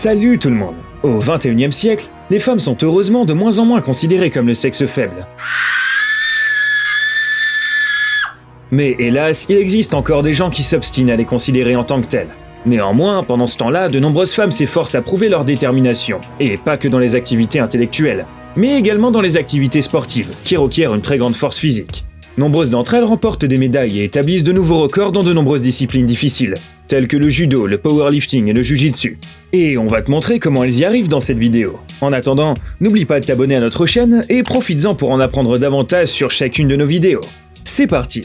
Salut tout le monde! Au XXIe siècle, les femmes sont heureusement de moins en moins considérées comme le sexe faible. Mais hélas, il existe encore des gens qui s'obstinent à les considérer en tant que telles. Néanmoins, pendant ce temps-là, de nombreuses femmes s'efforcent à prouver leur détermination, et pas que dans les activités intellectuelles, mais également dans les activités sportives, qui requièrent une très grande force physique. Nombreuses d'entre elles remportent des médailles et établissent de nouveaux records dans de nombreuses disciplines difficiles, telles que le judo, le powerlifting et le jujitsu. Et on va te montrer comment elles y arrivent dans cette vidéo. En attendant, n'oublie pas de t'abonner à notre chaîne et profites-en pour en apprendre davantage sur chacune de nos vidéos. C'est parti!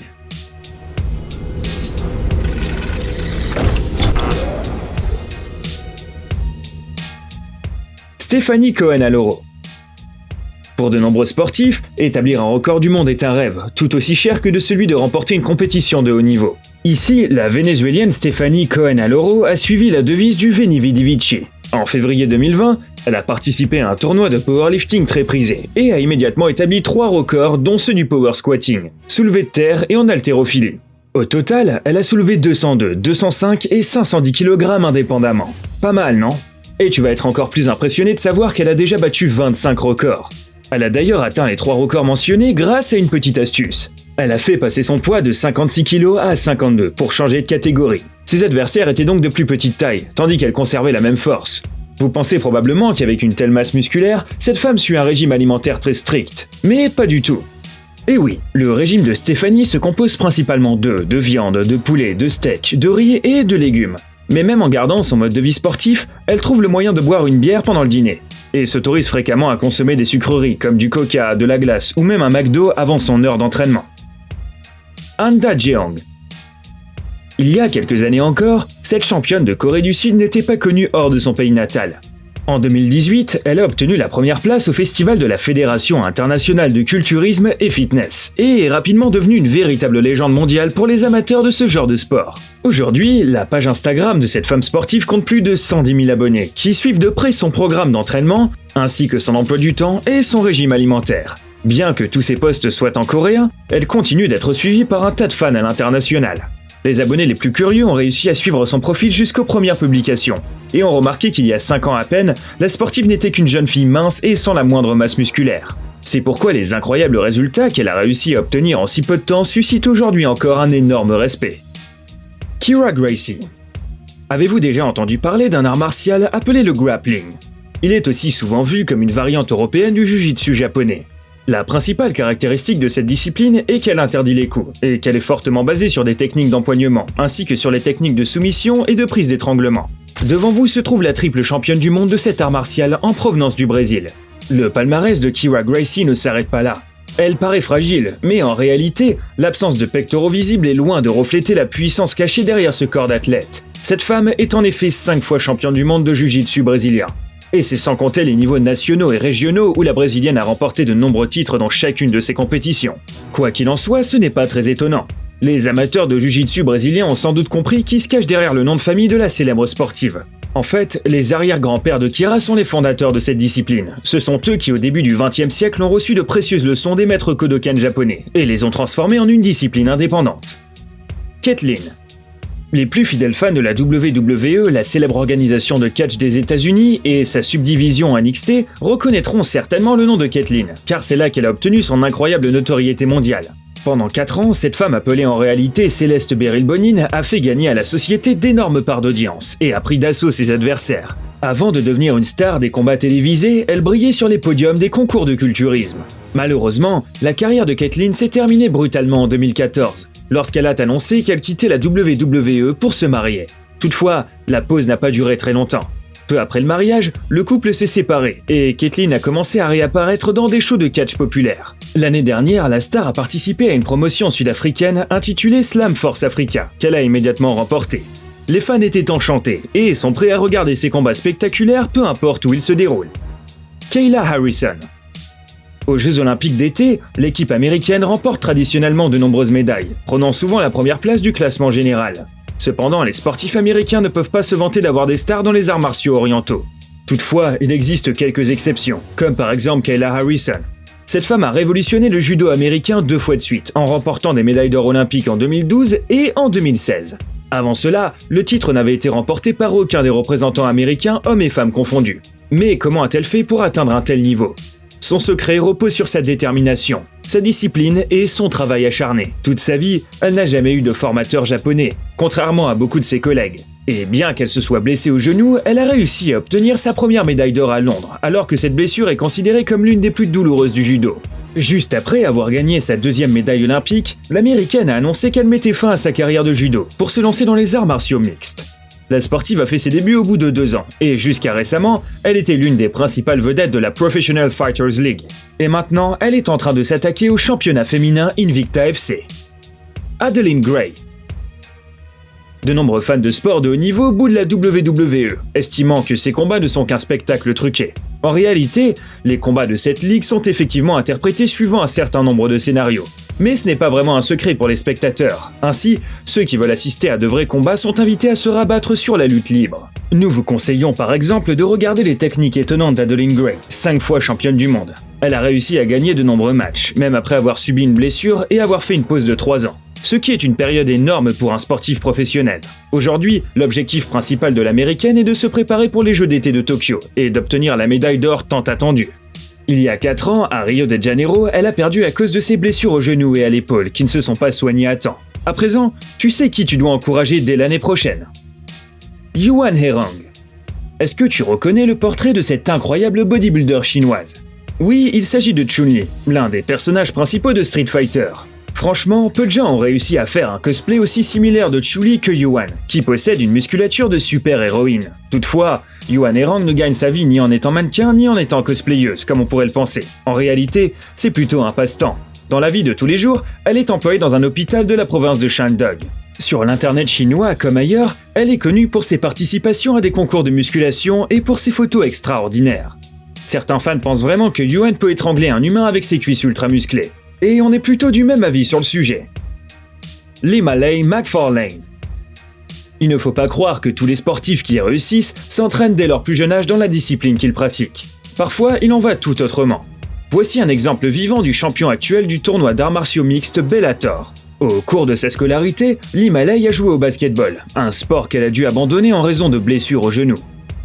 Stephanie Cohen-Aloro. Pour de nombreux sportifs, établir un record du monde est un rêve, tout aussi cher que de celui de remporter une compétition de haut niveau. Ici, la vénézuélienne Stephanie Cohen-Aloro a suivi la devise du Veni Vidi Vici. En février 2020, elle a participé à un tournoi de powerlifting très prisé et a immédiatement établi 3 records dont ceux du power squatting, soulevé de terre et en haltérophilie. Au total, elle a soulevé 202, 205 et 510 kg indépendamment. Pas mal, non? Et tu vas être encore plus impressionné de savoir qu'elle a déjà battu 25 records. Elle a d'ailleurs atteint les 3 records mentionnés grâce à une petite astuce. Elle a fait passer son poids de 56 kg à 52 pour changer de catégorie. Ses adversaires étaient donc de plus petite taille, tandis qu'elle conservait la même force. Vous pensez probablement qu'avec une telle masse musculaire, cette femme suit un régime alimentaire très strict. Mais pas du tout. Et oui, le régime de Stephanie se compose principalement de viande, de poulet, de steak, de riz et de légumes. Mais même en gardant son mode de vie sportif, elle trouve le moyen de boire une bière pendant le dîner. Et s'autorise fréquemment à consommer des sucreries comme du coca, de la glace ou même un McDo avant son heure d'entraînement. Han Da-jeong. Il y a quelques années encore, cette championne de Corée du Sud n'était pas connue hors de son pays natal. En 2018, elle a obtenu la première place au festival de la Fédération internationale de culturisme et fitness, et est rapidement devenue une véritable légende mondiale pour les amateurs de ce genre de sport. Aujourd'hui, la page Instagram de cette femme sportive compte plus de 110 000 abonnés, qui suivent de près son programme d'entraînement, ainsi que son emploi du temps et son régime alimentaire. Bien que tous ses posts soient en coréen, elle continue d'être suivie par un tas de fans à l'international. Les abonnés les plus curieux ont réussi à suivre son profil jusqu'aux premières publications, et ont remarqué qu'il y a 5 ans à peine, la sportive n'était qu'une jeune fille mince et sans la moindre masse musculaire. C'est pourquoi les incroyables résultats qu'elle a réussi à obtenir en si peu de temps suscitent aujourd'hui encore un énorme respect. Kyra Gracie. Avez-vous déjà entendu parler d'un art martial appelé le grappling? Il est aussi souvent vu comme une variante européenne du jujitsu japonais. La principale caractéristique de cette discipline est qu'elle interdit les coups, et qu'elle est fortement basée sur des techniques d'empoignement, ainsi que sur les techniques de soumission et de prise d'étranglement. Devant vous se trouve la triple championne du monde de cet art martial en provenance du Brésil. Le palmarès de Kyra Gracie ne s'arrête pas là. Elle paraît fragile, mais en réalité, l'absence de pectoraux visibles est loin de refléter la puissance cachée derrière ce corps d'athlète. Cette femme est en effet 5 fois championne du monde de jiu-jitsu brésilien. Et c'est sans compter les niveaux nationaux et régionaux où la brésilienne a remporté de nombreux titres dans chacune de ses compétitions. Quoi qu'il en soit, ce n'est pas très étonnant. Les amateurs de jiu-jitsu brésiliens ont sans doute compris qui se cache derrière le nom de famille de la célèbre sportive. En fait, les arrière-grands-pères de Kyra sont les fondateurs de cette discipline. Ce sont eux qui, au début du XXe siècle, ont reçu de précieuses leçons des maîtres Kodokan japonais, et les ont transformés en une discipline indépendante. Kathleen. Les plus fidèles fans de la WWE, la célèbre organisation de catch des États-Unis, et sa subdivision NXT, reconnaîtront certainement le nom de Kathleen, car c'est là qu'elle a obtenu son incroyable notoriété mondiale. Pendant 4 ans, cette femme appelée en réalité Céleste Beryl Bonin a fait gagner à la société d'énormes parts d'audience, et a pris d'assaut ses adversaires. Avant de devenir une star des combats télévisés, elle brillait sur les podiums des concours de culturisme. Malheureusement, la carrière de Kathleen s'est terminée brutalement en 2014, lorsqu'elle a annoncé qu'elle quittait la WWE pour se marier. Toutefois, la pause n'a pas duré très longtemps. Peu après le mariage, le couple s'est séparé et Kathleen a commencé à réapparaître dans des shows de catch populaires. L'année dernière, la star a participé à une promotion sud-africaine intitulée Slam Force Africa, qu'elle a immédiatement remportée. Les fans étaient enchantés et sont prêts à regarder ces combats spectaculaires peu importe où ils se déroulent. Kayla Harrison. Aux Jeux Olympiques d'été, l'équipe américaine remporte traditionnellement de nombreuses médailles, prenant souvent la première place du classement général. Cependant, les sportifs américains ne peuvent pas se vanter d'avoir des stars dans les arts martiaux orientaux. Toutefois, il existe quelques exceptions, comme par exemple Kayla Harrison. Cette femme a révolutionné le judo américain 2 fois de suite, en remportant des médailles d'or olympiques en 2012 et en 2016. Avant cela, le titre n'avait été remporté par aucun des représentants américains, hommes et femmes confondus. Mais comment a-t-elle fait pour atteindre un tel niveau ? Son secret repose sur sa détermination, sa discipline et son travail acharné. Toute sa vie, elle n'a jamais eu de formateur japonais, contrairement à beaucoup de ses collègues. Et bien qu'elle se soit blessée au genou, elle a réussi à obtenir sa première médaille d'or à Londres, alors que cette blessure est considérée comme l'une des plus douloureuses du judo. Juste après avoir gagné sa deuxième médaille olympique, l'américaine a annoncé qu'elle mettait fin à sa carrière de judo pour se lancer dans les arts martiaux mixtes. La sportive a fait ses débuts au bout de 2 ans, et jusqu'à récemment, elle était l'une des principales vedettes de la Professional Fighters League. Et maintenant, elle est en train de s'attaquer au championnat féminin Invicta FC. Adeline Gray. De nombreux fans de sport de haut niveau boudent la WWE, estimant que ces combats ne sont qu'un spectacle truqué. En réalité, les combats de cette ligue sont effectivement interprétés suivant un certain nombre de scénarios. Mais ce n'est pas vraiment un secret pour les spectateurs. Ainsi, ceux qui veulent assister à de vrais combats sont invités à se rabattre sur la lutte libre. Nous vous conseillons par exemple de regarder les techniques étonnantes d'Adeline Gray, 5 fois championne du monde. Elle a réussi à gagner de nombreux matchs, même après avoir subi une blessure et avoir fait une pause de 3 ans. Ce qui est une période énorme pour un sportif professionnel. Aujourd'hui, l'objectif principal de l'américaine est de se préparer pour les Jeux d'été de Tokyo et d'obtenir la médaille d'or tant attendue. Il y a 4 ans, à Rio de Janeiro, elle a perdu à cause de ses blessures au genou et à l'épaule qui ne se sont pas soignées à temps. À présent, tu sais qui tu dois encourager dès l'année prochaine. Yuan Herang. Est-ce que tu reconnais le portrait de cette incroyable bodybuilder chinoise ? Oui, il s'agit de Chun-Li, l'un des personnages principaux de Street Fighter. Franchement, peu de gens ont réussi à faire un cosplay aussi similaire de Chun-Li que Yuan, qui possède une musculature de super-héroïne. Toutefois, Yuan Herang ne gagne sa vie ni en étant mannequin ni en étant cosplayeuse, comme on pourrait le penser. En réalité, c'est plutôt un passe-temps. Dans la vie de tous les jours, elle est employée dans un hôpital de la province de Shandong. Sur l'internet chinois comme ailleurs, elle est connue pour ses participations à des concours de musculation et pour ses photos extraordinaires. Certains fans pensent vraiment que Yuan peut étrangler un humain avec ses cuisses ultra musclées. Et on est plutôt du même avis sur le sujet. Limalay McFarlane. Il ne faut pas croire que tous les sportifs qui réussissent s'entraînent dès leur plus jeune âge dans la discipline qu'ils pratiquent. Parfois, il en va tout autrement. Voici un exemple vivant du champion actuel du tournoi d'arts martiaux mixtes Bellator. Au cours de sa scolarité, Limalay a joué au basketball, un sport qu'elle a dû abandonner en raison de blessures au genou.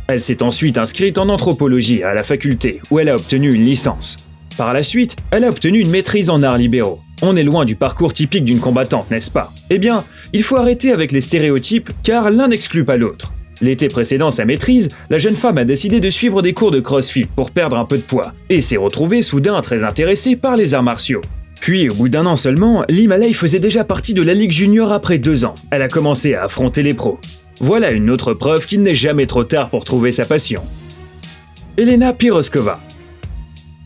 Elle s'est ensuite inscrite en anthropologie à la faculté, où elle a obtenu une licence. Par la suite, elle a obtenu une maîtrise en arts libéraux. On est loin du parcours typique d'une combattante, n'est-ce pas ? Eh bien, il faut arrêter avec les stéréotypes, car l'un n'exclut pas l'autre. L'été précédent sa maîtrise, la jeune femme a décidé de suivre des cours de crossfit pour perdre un peu de poids, et s'est retrouvée soudain très intéressée par les arts martiaux. Puis, au bout d'1 an seulement, Limalay faisait déjà partie de la Ligue Junior après 2 ans. Elle a commencé à affronter les pros. Voilà une autre preuve qu'il n'est jamais trop tard pour trouver sa passion. Elena Piroskova.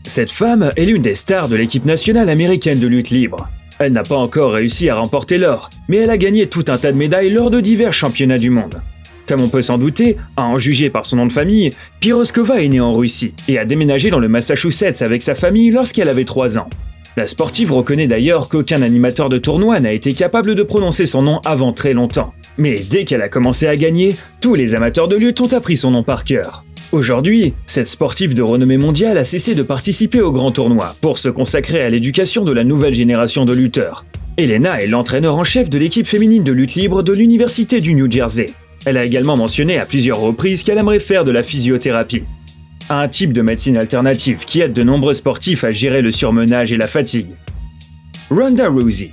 Cette femme est l'une des stars de l'équipe nationale américaine de lutte libre. Elle n'a pas encore réussi à remporter l'or, mais elle a gagné tout un tas de médailles lors de divers championnats du monde. Comme on peut s'en douter, à en juger par son nom de famille, Piroskova est née en Russie et a déménagé dans le Massachusetts avec sa famille lorsqu'elle avait 3 ans. La sportive reconnaît d'ailleurs qu'aucun animateur de tournoi n'a été capable de prononcer son nom avant très longtemps. Mais dès qu'elle a commencé à gagner, tous les amateurs de lutte ont appris son nom par cœur. Aujourd'hui, cette sportive de renommée mondiale a cessé de participer aux grands tournois pour se consacrer à l'éducation de la nouvelle génération de lutteurs. Elena est l'entraîneur en chef de l'équipe féminine de lutte libre de l'Université du New Jersey. Elle a également mentionné à plusieurs reprises qu'elle aimerait faire de la physiothérapie, un type de médecine alternative qui aide de nombreux sportifs à gérer le surmenage et la fatigue. Ronda Rousey.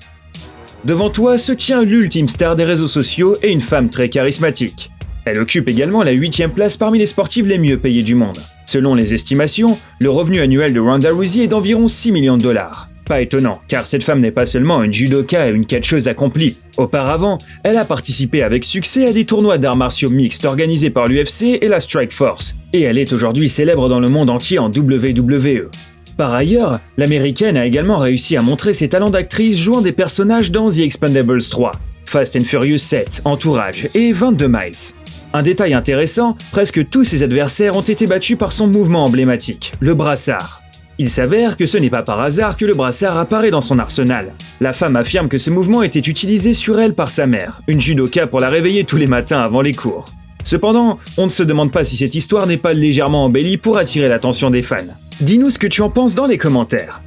Devant toi se tient l'ultime star des réseaux sociaux et une femme très charismatique. Elle occupe également la 8e place parmi les sportives les mieux payées du monde. Selon les estimations, le revenu annuel de Ronda Rousey est d'environ 6 millions de dollars. Pas étonnant, car cette femme n'est pas seulement une judoka et une catcheuse accomplie. Auparavant, elle a participé avec succès à des tournois d'arts martiaux mixtes organisés par l'UFC et la Strike Force, et elle est aujourd'hui célèbre dans le monde entier en WWE. Par ailleurs, l'américaine a également réussi à montrer ses talents d'actrice jouant des personnages dans The Expendables 3, Fast and Furious 7, Entourage et 22 Miles. Un détail intéressant, presque tous ses adversaires ont été battus par son mouvement emblématique, le brassard. Il s'avère que ce n'est pas par hasard que le brassard apparaît dans son arsenal. La femme affirme que ce mouvement était utilisé sur elle par sa mère, une judoka pour la réveiller tous les matins avant les cours. Cependant, on ne se demande pas si cette histoire n'est pas légèrement embellie pour attirer l'attention des fans. Dis-nous ce que tu en penses dans les commentaires.